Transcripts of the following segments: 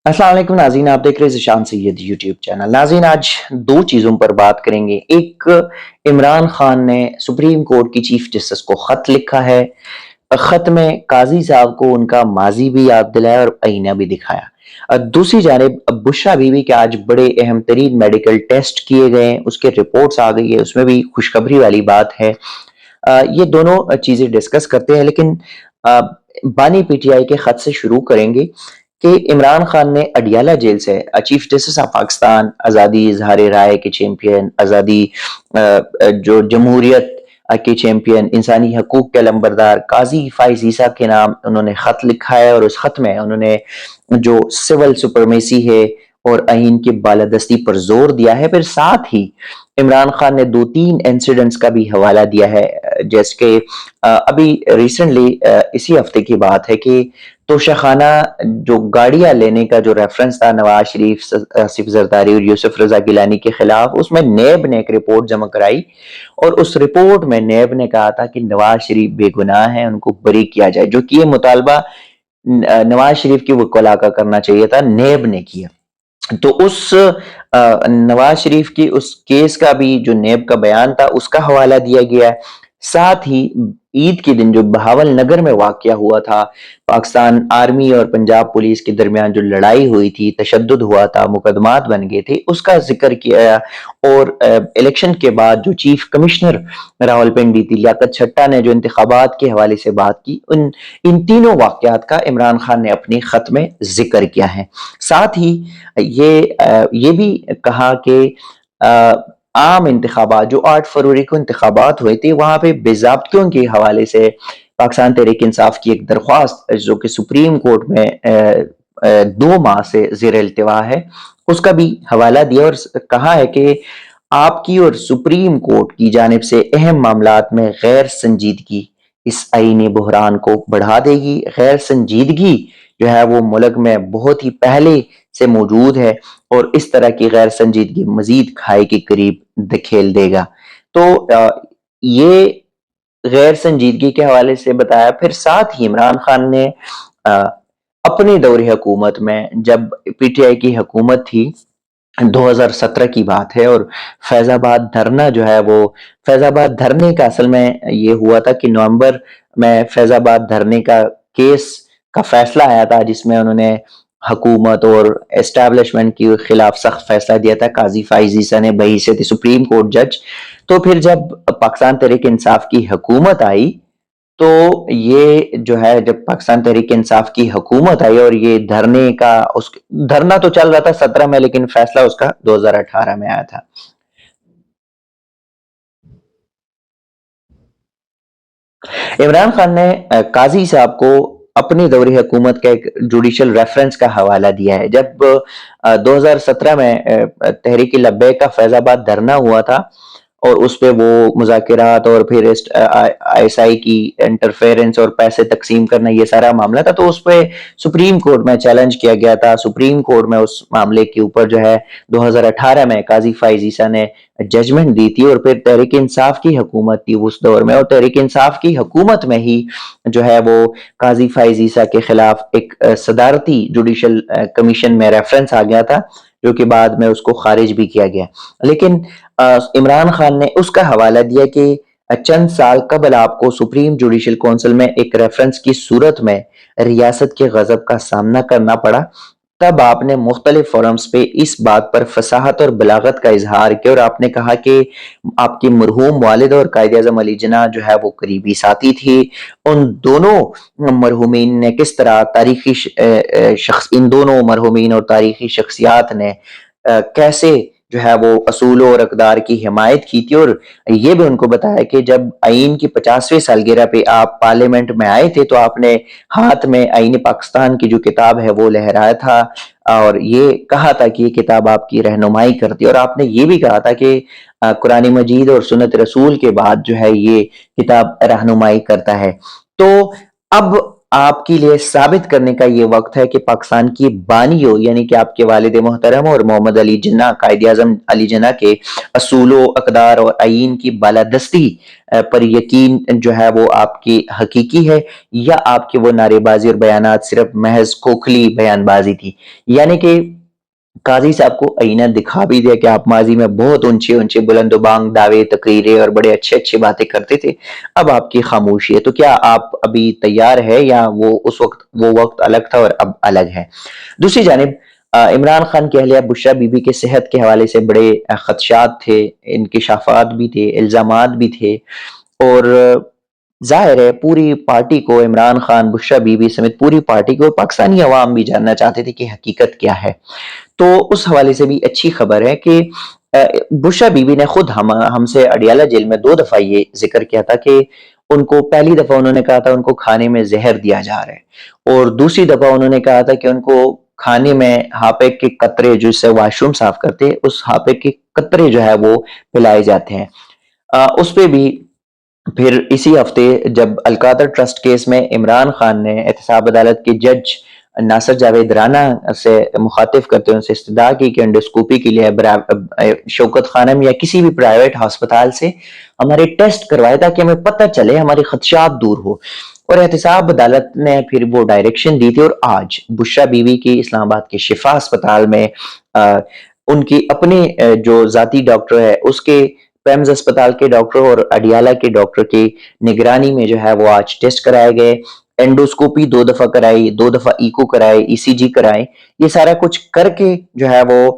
अस्सलाम वालेकुम नाज़रीन, आप देख रहे हैं ज़ीशान सैयद यूट्यूब चैनल। नाज़रीन, आज दो चीज़ों पर बात करेंगे। एक, इमरान खान ने सुप्रीम कोर्ट की चीफ जस्टिस को ख़त लिखा है। ख़त में काज़ी साहब को उनका माज़ी भी याद दिलाया और आईना भी दिखाया। दूसरी जानिब बुशरा बीवी के आज बड़े अहम तरीन मेडिकल टेस्ट किए गए, उसके रिपोर्ट्स आ गई है, उसमें भी खुशखबरी वाली बात है। ये दोनों चीज़ें डिस्कस करते हैं, लेकिन अ, बानी पीटीआई के ख़त से शुरू करेंगे कि इमरान खान ने अडियाला जेल से चीफ जस्टिस ऑफ पाकिस्तान, आज़ादी इजहार राय के चैंपियन, आज़ादी जो जमहूरियत के चैंपियन, इंसानी हकूक के अलंबरदार काजी फाइज ईसा के नाम उन्होंने खत लिखा है और उस खत में उन्होंने जो सिविल सुपरमेसी है और आइन की बालादस्ती पर जोर दिया है। फिर साथ ही इमरान खान ने दो तीन इंसिडेंट्स का भी हवाला दिया है, जैसे कि अभी रिसेंटली इसी हफ्ते की बात है कि तोशाखाना जो गाड़ियां लेने का जो रेफरेंस था नवाज शरीफ, आसिफ जरदारी और यूसुफ रजा गिलानी के खिलाफ, उसमें नेब ने एक रिपोर्ट जमा कराई और उस रिपोर्ट में नेब ने कहा था कि नवाज शरीफ बेगुनाह हैं, उनको बरी किया जाए, जो कि ये मुतालबा नवाज शरीफ की वकला का करना चाहिए था, नेब ने किया। तो उस नवाज शरीफ की उस केस का भी जो नेब का बयान था उसका हवाला दिया गया है। साथ ही ईद के दिन जो बहावल नगर में वाकया हुआ था, पाकिस्तान आर्मी और पंजाब पुलिस के दरमियान जो लड़ाई हुई थी, तशद्दुद हुआ था, मुकदमात बन गए थे, उसका जिक्र किया। और इलेक्शन के बाद जो चीफ कमिश्नर रावलपिंडी थी लियाकत छट्टा ने जो इंतखाबात के हवाले से बात की, इन तीनों वाकयात का इमरान खान ने अपने खत में जिक्र किया है। साथ ही ये भी कहा कि आम इंतखाबात जो 8 फरवरी को इंतखाबात हुए थे, वहां पे बेज़ाब्तियों के हवाले से पाकिस्तान तहरीक इंसाफ की एक दरख्वास्त जो कि सुप्रीम कोर्ट में 2 माह से ज़ेर इल्तिवा है, उसका भी हवाला दिया और कहा है कि आपकी और सुप्रीम कोर्ट की जानिब से अहम मामलात में गैर संजीदगी इस आईनी बहरान को बढ़ा देगी। गैर संजीदगी जो है वो मुल्क में बहुत ही पहले से मौजूद है और इस तरह की गैर संजीदगी मजीद खाई के करीब धकेल देगा। तो ये गैर संजीदगी के हवाले से बताया। फिर साथ ही इमरान खान ने अ, अपने दौरे हुकूमत में, जब पीटीआई की हुकूमत थी, 2017 की बात है, और फैजाबाद धरना जो है वो फैजाबाद धरने का असल में ये हुआ था कि नवंबर में फैजाबाद धरने का केस का फैसला आया था, जिसमें उन्होंने हुकूमत और एस्टैब्लिशमेंट के खिलाफ सख्त फैसला दिया था काजी फाइज ईसा ने बहैसियत सुप्रीम कोर्ट जज। तो फिर जब पाकिस्तान तहरीक इंसाफ की हुकूमत आई, तो ये जो है, जब पाकिस्तान तहरीक इंसाफ की हुकूमत आई और ये धरने का उस धरना तो चल रहा था 17 में, लेकिन फैसला उसका 2018 में आया था। इमरान खान ने काजी साहब को अपनी दौरे हुकूमत का एक जुडिशल रेफरेंस का हवाला दिया है। जब 2017 में तहरीक लब्बैक का फैजाबाद धरना हुआ था और उस पे वो मुज़ाकिरात और फिर आईएसआई की इंटरफेरेंस और पैसे तकसीम करना, ये सारा मामला था, तो उस पे सुप्रीम कोर्ट में चैलेंज किया गया था। सुप्रीम कोर्ट में उस मामले के ऊपर जो है 2018 में काजी फाइज ईसा ने जजमेंट दी थी और फिर तहरीक इंसाफ की हुकूमत थी उस दौर में, और तहरीक इंसाफ की हुकूमत में ही जो है वो काजी फाइज ईसा के खिलाफ एक सदारती जुडिशल कमीशन में रेफरेंस आ गया था, जो कि बाद में उसको खारिज भी किया गया। लेकिन इमरान खान ने उसका हवाला दिया कि चंद साल कबल आपको सुप्रीम जुडिशल काउंसिल में एक रेफरेंस की सूरत में रियासत के गजब का सामना करना पड़ा। तब आपने मुख्तलिफ फोरम्स पे इस बात पर फसाहत और बलागत का इजहार किया और आपने कहा कि आपकी मरहूम वालिद और कायद आज़म अली जिन्ना जो है वो करीबी साथी थी। उन दोनों मरहूमीन ने किस तरह तारीखी शख्स इन दोनों मरहूमीन और तारीखी शख्सियात ने कैसे जो है वो असूलों और अकदार की हिमायत की थी, और ये भी उनको बताया कि जब आइन की 50वीं सालगिरह पे आप पार्लियामेंट में आए थे, तो आपने हाथ में आइन पाकिस्तान की जो किताब है वो लहराया था और ये कहा था कि ये किताब आपकी रहनुमाई करती है, और आपने ये भी कहा था कि कुरान मजीद और सुन्नत रसूल के बाद जो है ये किताब रहनुमाई करता है। तो अब آپ کے لیے ثابت کرنے کا یہ وقت ہے کہ پاکستان کی بانی ہو، یعنی کہ آپ کے والد محترم اور محمد علی جناح، قائد اعظم علی جناح کے اصول و اقدار اور آئین کی بالادستی پر یقین جو ہے وہ آپ کی حقیقی ہے، یا آپ کے وہ نعرے بازی اور بیانات صرف محض کھوکھلی بیان بازی تھی؟ یعنی کہ قاضی صاحب کو آئینہ دکھا بھی دیا کہ آپ ماضی میں بہت اونچے اونچے بلند و بانگ دعوے، تقریریں اور بڑے اچھے اچھے باتیں کرتے تھے، اب آپ کی خاموشی ہے۔ تو کیا آپ ابھی تیار ہے، یا وہ اس وقت وہ وقت الگ تھا اور اب الگ ہے؟ دوسری جانب عمران خان کی اہلیہ بشریٰ بی بی کے صحت کے حوالے سے بڑے خدشات تھے، انکشافات بھی تھے، الزامات بھی تھے، اور ظاہر ہے پوری پارٹی کو، عمران خان، بشریٰ بی بی سمیت پوری پارٹی کو، پاکستانی عوام بھی جاننا چاہتے تھے کہ حقیقت کیا ہے۔ تو اس حوالے سے بھی اچھی خبر ہے کہ بشریٰ بی بی نے خود ہم سے اڈیالہ جیل میں 2 دفعہ یہ ذکر کیا تھا کہ ان کو پہلی دفعہ انہوں نے کہا تھا ان کو کھانے میں زہر دیا جا رہا ہے، اور دوسری دفعہ انہوں نے کہا تھا کہ ان کو کھانے میں ہاپے کے قطرے، جس سے واش روم صاف کرتے، اس ہاپے کے قطرے جو ہے وہ پلائے جاتے ہیں۔ اس پہ بھی پھر اسی ہفتے جب القادر ٹرسٹ کیس میں عمران خان نے احتساب عدالت کے جج ناصر جاوید رانا سے مخاطب کرتے ان سے استدعا کی کہ انڈوسکوپی کے لیے شوکت خانم یا کسی بھی پرائیویٹ ہسپتال سے ہمارے ٹیسٹ کروائے تاکہ ہمیں پتہ چلے، ہمارے خدشات دور ہو، اور احتساب عدالت نے پھر وہ ڈائریکشن دی تھی، اور آج بشریٰ بی بی کی اسلام آباد کے شفا اسپتال میں ان کی اپنے جو ذاتی ڈاکٹر ہے، اس کے پیمز اسپتال کے ڈاکٹر اور اڈیالہ کے ڈاکٹر کی نگرانی میں جو ہے وہ آج ٹیسٹ کرائے گئے، اینڈوسکوپی 2 دفعہ کرائی، 2 دفعہ ایکو کرائے، ای سی جی کرائے، یہ سارا کچھ کر کے جو ہے وہ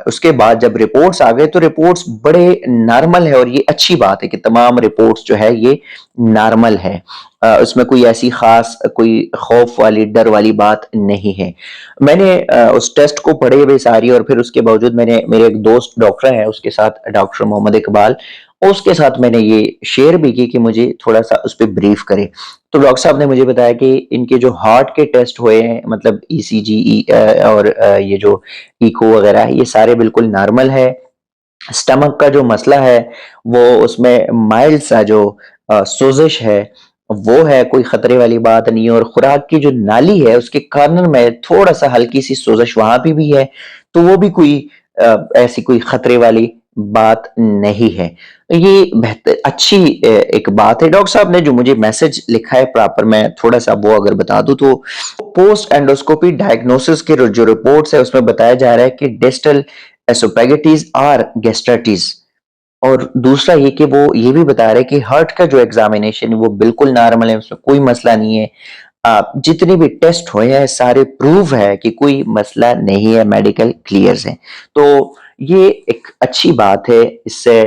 اس کے بعد جب رپورٹس آ گئے تو رپورٹس بڑے نارمل ہے، اور یہ اچھی بات ہے کہ تمام رپورٹس جو ہے یہ نارمل ہے، اس میں کوئی ایسی خاص کوئی خوف والی ڈر والی بات نہیں ہے۔ میں نے اس ٹیسٹ کو پڑھے ہوئے ساری، اور پھر اس کے باوجود میں نے، میرے ایک دوست ڈاکٹر ہے، اس کے ساتھ ڈاکٹر محمد اقبال، اس کے ساتھ میں نے یہ شیئر بھی کی کہ مجھے تھوڑا سا اس پہ بریف کرے۔ تو ڈاکٹر صاحب نے مجھے بتایا کہ ان کے جو ہارٹ کے ٹیسٹ ہوئے ہیں، مطلب ای سی جی اور یہ جو ایکو وغیرہ ہے، یہ سارے بالکل نارمل ہے۔ سٹمک کا جو مسئلہ ہے وہ اس میں مائلڈ سا جو سوزش ہے وہ ہے، کوئی خطرے والی بات نہیں ہے، اور خوراک کی جو نالی ہے اس کے کارنر میں تھوڑا سا ہلکی سی سوزش وہاں پہ بھی ہے، تو وہ بھی کوئی ایسی کوئی خطرے والی بات نہیں ہے۔ یہ بہتر اچھی ایک بات ہے۔ ڈاکٹر صاحب نے جو مجھے میسج لکھا ہے پراپر، میں تھوڑا سا وہ اگر بتا دوں تو پوسٹ اینڈوسکوپی ڈائگنوسس کے جو رپورٹس ہے اس میں بتایا جا رہا ہے کہ ڈسٹل ایسوپیگٹیز اور گیسٹرٹیز، اور دوسرا یہ کہ وہ یہ بھی بتا رہے کہ ہارٹ کا جو ایگزامینیشن ہے وہ بالکل نارمل ہے، اس میں کوئی مسئلہ نہیں ہے، جتنے بھی ٹیسٹ ہوئے ہیں سارے پروف ہے کہ کوئی مسئلہ نہیں ہے، میڈیکل کلیئرز ہیں۔ تو یہ ایک اچھی بات ہے، اس سے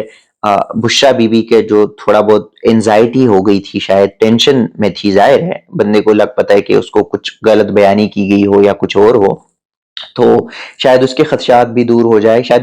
بشریٰ بی بی کے جو تھوڑا بہت انزائٹی ہو گئی تھی، شاید ٹینشن میں تھی، ظاہر ہے بندے کو لگ پتا ہے کہ اس کو کچھ غلط بیانی کی گئی ہو یا کچھ اور ہو، تو شاید اس کے خدشات بھی دور ہو جائے، شاید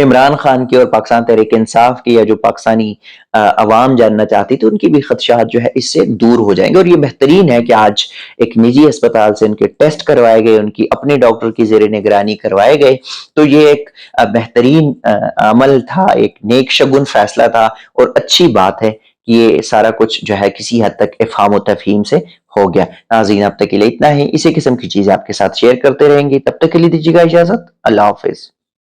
عمران خان کی اور پاکستان تحریک انصاف کی یا جو پاکستانی عوام جاننا چاہتی تھی ان کی بھی خدشات جو ہے اس سے دور ہو جائیں گے۔ اور یہ بہترین ہے کہ آج ایک نجی اسپتال سے ان کے ٹیسٹ کروائے گئے، ان کی اپنے ڈاکٹر کی زیر نگرانی کروائے گئے، تو یہ ایک بہترین عمل تھا، ایک نیک شگن فیصلہ تھا، اور اچھی بات ہے کہ یہ سارا کچھ جو ہے کسی حد تک افہام و تفہیم سے ہو گیا۔ ناظرین اب تک کے لیے اتنا ہی، اسی قسم کی چیزیں آپ کے ساتھ شیئر کرتے رہیں گے، تب تک کے لیے دیجیے گا اجازت، اللہ حافظ۔